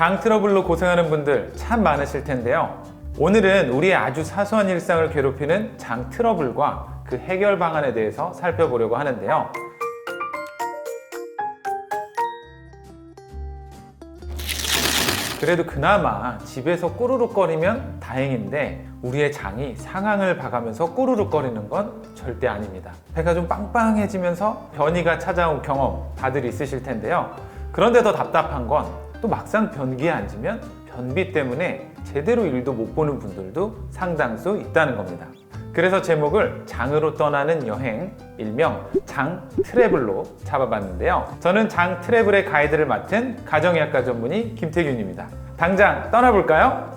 장 트러블로 고생하는 분들 참 많으실 텐데요. 오늘은 우리의 아주 사소한 일상을 괴롭히는 장 트러블과 그 해결 방안에 대해서 살펴보려고 하는데요. 그래도 그나마 집에서 꼬르륵거리면 다행인데 우리의 장이 상황을 봐가면서 꼬르륵거리는 건 절대 아닙니다. 배가 좀 빵빵해지면서 변이가 찾아온 경험 다들 있으실 텐데요. 그런데 더 답답한 건 또 막상 변기에 앉으면 변비 때문에 제대로 일도 못 보는 분들도 상당수 있다는 겁니다. 그래서 제목을 장으로 떠나는 여행, 일명 장 트래블로 잡아봤는데요. 저는 장 트래블의 가이드를 맡은 가정의학과 전문의 김태균입니다. 당장 떠나볼까요?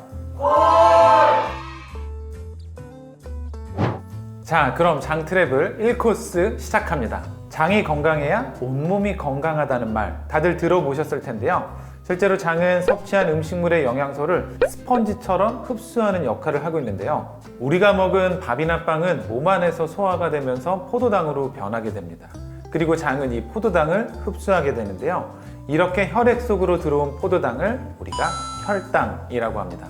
자, 그럼 장 트래블 1코스 시작합니다. 장이 건강해야 온몸이 건강하다는 말 다들 들어보셨을 텐데요. 실제로 장은 섭취한 음식물의 영양소를 스펀지처럼 흡수하는 역할을 하고 있는데요. 우리가 먹은 밥이나 빵은 몸 안에서 소화가 되면서 포도당으로 변하게 됩니다. 그리고 장은 이 포도당을 흡수하게 되는데요. 이렇게 혈액 속으로 들어온 포도당을 우리가 혈당이라고 합니다.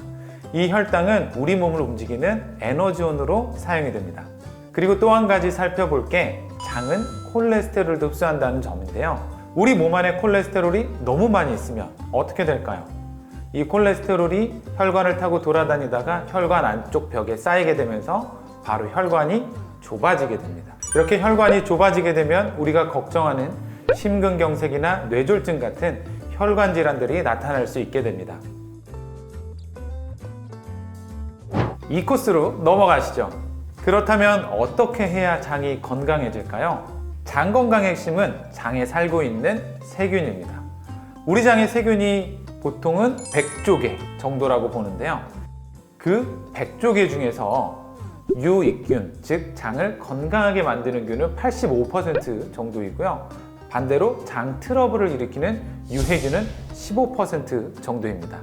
이 혈당은 우리 몸을 움직이는 에너지원으로 사용이 됩니다. 그리고 또 한 가지 살펴볼 게 장은 콜레스테롤도 흡수한다는 점인데요. 우리 몸 안에 콜레스테롤이 너무 많이 있으면 어떻게 될까요? 이 콜레스테롤이 혈관을 타고 돌아다니다가 혈관 안쪽 벽에 쌓이게 되면서 바로 혈관이 좁아지게 됩니다. 이렇게 혈관이 좁아지게 되면 우리가 걱정하는 심근경색이나 뇌졸중 같은 혈관 질환들이 나타날 수 있게 됩니다. 이 코스로 넘어가시죠. 그렇다면 어떻게 해야 장이 건강해질까요? 장 건강의 핵심은 장에 살고 있는 세균입니다. 우리 장의 세균이 보통은 100조개 정도라고 보는데요. 그 100조개 중에서 유익균, 즉 장을 건강하게 만드는 균은 85% 정도이고요. 반대로 장 트러블을 일으키는 유해균은 15% 정도입니다.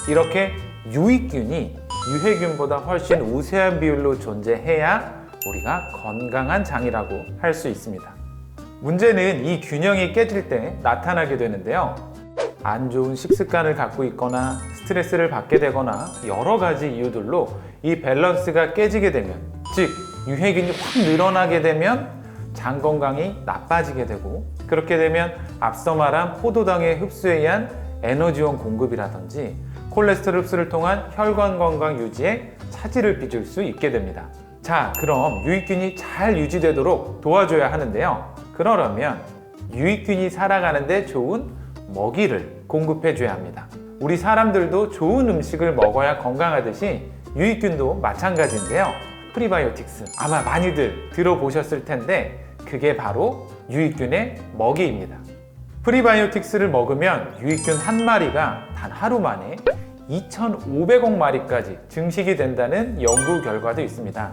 이렇게 유익균이 유해균보다 훨씬 우세한 비율로 존재해야 우리가 건강한 장이라고 할 수 있습니다. 문제는 이 균형이 깨질 때 나타나게 되는데요. 안 좋은 식습관을 갖고 있거나 스트레스를 받게 되거나 여러 가지 이유들로 이 밸런스가 깨지게 되면, 즉 유해균이 확 늘어나게 되면 장 건강이 나빠지게 되고, 그렇게 되면 앞서 말한 포도당의 흡수에 의한 에너지원 공급이라든지 콜레스테롤 흡수를 통한 혈관 건강 유지에 차질을 빚을 수 있게 됩니다. 자, 그럼 유익균이 잘 유지되도록 도와줘야 하는데요. 그러려면 유익균이 살아가는데 좋은 먹이를 공급해줘야 합니다. 우리 사람들도 좋은 음식을 먹어야 건강하듯이 유익균도 마찬가지인데요. 프리바이오틱스, 아마 많이들 들어보셨을 텐데 그게 바로 유익균의 먹이입니다. 프리바이오틱스를 먹으면 유익균 한 마리가 단 하루 만에 2,500억 마리까지 증식이 된다는 연구 결과도 있습니다.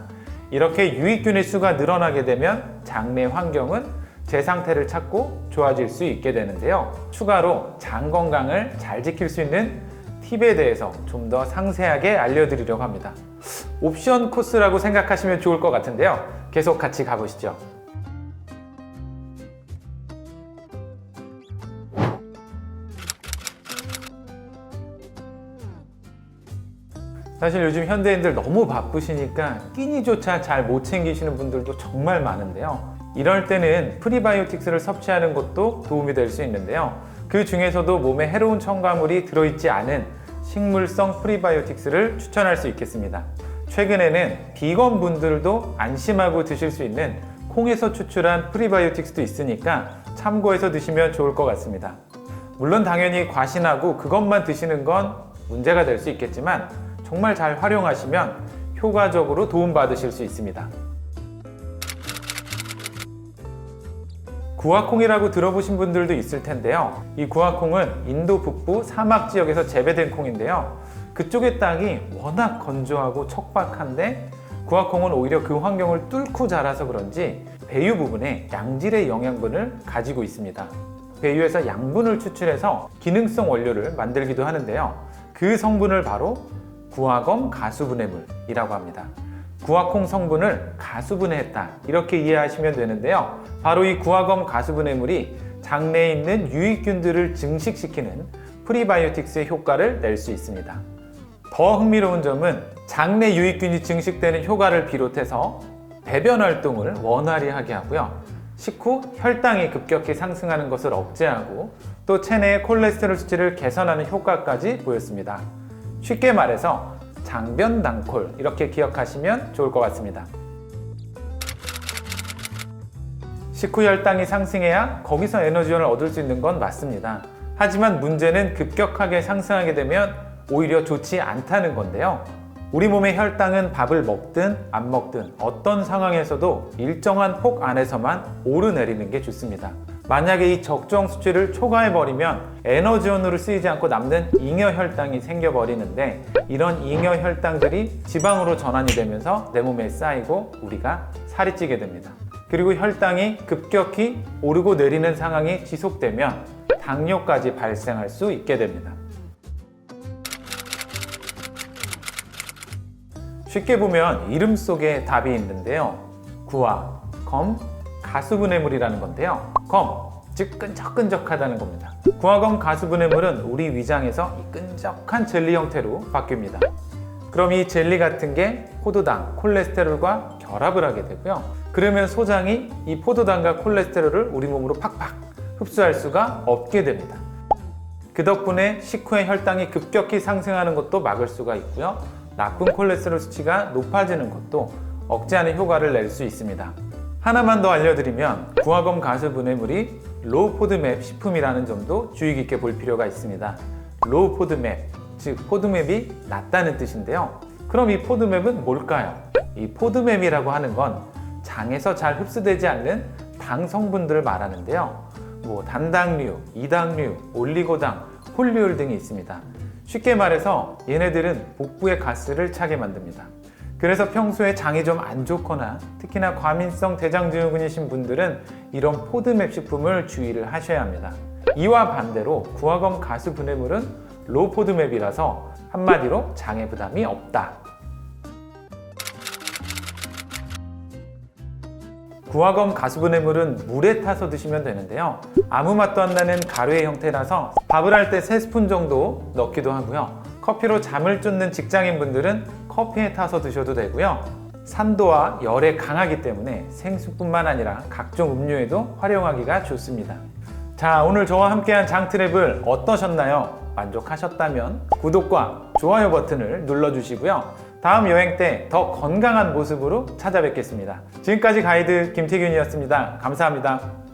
이렇게 유익균의 수가 늘어나게 되면 장내 환경은 제 상태를 찾고 좋아질 수 있게 되는데요. 추가로 장 건강을 잘 지킬 수 있는 팁에 대해서 좀 더 상세하게 알려드리려고 합니다. 옵션 코스라고 생각하시면 좋을 것 같은데요. 계속 같이 가보시죠. 사실 요즘 현대인들 너무 바쁘시니까 끼니조차 잘 못 챙기시는 분들도 정말 많은데요. 이럴 때는 프리바이오틱스를 섭취하는 것도 도움이 될 수 있는데요. 그 중에서도 몸에 해로운 첨가물이 들어있지 않은 식물성 프리바이오틱스를 추천할 수 있겠습니다. 최근에는 비건 분들도 안심하고 드실 수 있는 콩에서 추출한 프리바이오틱스도 있으니까 참고해서 드시면 좋을 것 같습니다. 물론 당연히 과신하고 그것만 드시는 건 문제가 될 수 있겠지만 정말 잘 활용하시면 효과적으로 도움받으실 수 있습니다. 구화콩이라고 들어보신 분들도 있을 텐데요. 이 구화콩은 인도 북부 사막 지역에서 재배된 콩인데요. 그쪽의 땅이 워낙 건조하고 척박한데 구화콩은 오히려 그 환경을 뚫고 자라서 그런지 배유 부분에 양질의 영양분을 가지고 있습니다. 배유에서 양분을 추출해서 기능성 원료를 만들기도 하는데요. 그 성분을 바로 구화검 가수분해물이라고 합니다. 구화콩 성분을 가수분해했다, 이렇게 이해하시면 되는데요. 바로 이 구화검 가수분해물이 장내에 있는 유익균들을 증식시키는 프리바이오틱스의 효과를 낼 수 있습니다. 더 흥미로운 점은 장내 유익균이 증식되는 효과를 비롯해서 배변 활동을 원활히 하게 하고요. 식후 혈당이 급격히 상승하는 것을 억제하고 또 체내의 콜레스테롤 수치를 개선하는 효과까지 보였습니다. 쉽게 말해서 장변당콜 이렇게 기억하시면 좋을 것 같습니다. 식후 혈당이 상승해야 거기서 에너지원을 얻을 수 있는 건 맞습니다. 하지만 문제는 급격하게 상승하게 되면 오히려 좋지 않다는 건데요. 우리 몸의 혈당은 밥을 먹든 안 먹든 어떤 상황에서도 일정한 폭 안에서만 오르내리는 게 좋습니다. 만약에 이 적정 수치를 초과해버리면 에너지원으로 쓰이지 않고 남는 잉여혈당이 생겨버리는데 이런 잉여혈당들이 지방으로 전환이 되면서 내 몸에 쌓이고 우리가 살이 찌게 됩니다. 그리고 혈당이 급격히 오르고 내리는 상황이 지속되면 당뇨까지 발생할 수 있게 됩니다. 쉽게 보면 이름 속에 답이 있는데요. 구화, 검, 가수분해물이라는 건데요. 검, 즉 끈적끈적하다는 겁니다. 구화검 가수분해물은 우리 위장에서 이 끈적한 젤리 형태로 바뀝니다. 그럼 이 젤리 같은 게 포도당, 콜레스테롤과 결합을 하게 되고요. 그러면 소장이 이 포도당과 콜레스테롤을 우리 몸으로 팍팍 흡수할 수가 없게 됩니다. 그 덕분에 식후에 혈당이 급격히 상승하는 것도 막을 수가 있고요. 나쁜 콜레스테롤 수치가 높아지는 것도 억제하는 효과를 낼 수 있습니다. 하나만 더 알려드리면 구화검 가수분해물이 로우 포드맵 식품이라는 점도 주의 깊게 볼 필요가 있습니다. 로우 포드맵, 즉 포드맵이 낮다는 뜻인데요. 그럼 이 포드맵은 뭘까요? 이 포드맵이라고 하는 건 장에서 잘 흡수되지 않는 당 성분들을 말하는데요. 단당류, 이당류, 올리고당, 폴리올 등이 있습니다. 쉽게 말해서 얘네들은 복부의 가스를 차게 만듭니다. 그래서 평소에 장이 좀 안 좋거나 특히나 과민성 대장증후군이신 분들은 이런 포드맵 식품을 주의를 하셔야 합니다. 이와 반대로 구화검 가수분해물은 로우 포드맵이라서 한마디로 장의 부담이 없다. 구화검 가수분해물은 물에 타서 드시면 되는데요. 아무 맛도 안 나는 가루의 형태라서 밥을 할 때 3스푼 정도 넣기도 하고요. 커피로 잠을 쫓는 직장인분들은 커피에 타서 드셔도 되고요. 산도와 열에 강하기 때문에 생수뿐만 아니라 각종 음료에도 활용하기가 좋습니다. 자, 오늘 저와 함께한 장트랩을 어떠셨나요? 만족하셨다면 구독과 좋아요 버튼을 눌러주시고요. 다음 여행 때 더 건강한 모습으로 찾아뵙겠습니다. 지금까지 가이드 김태균이었습니다. 감사합니다.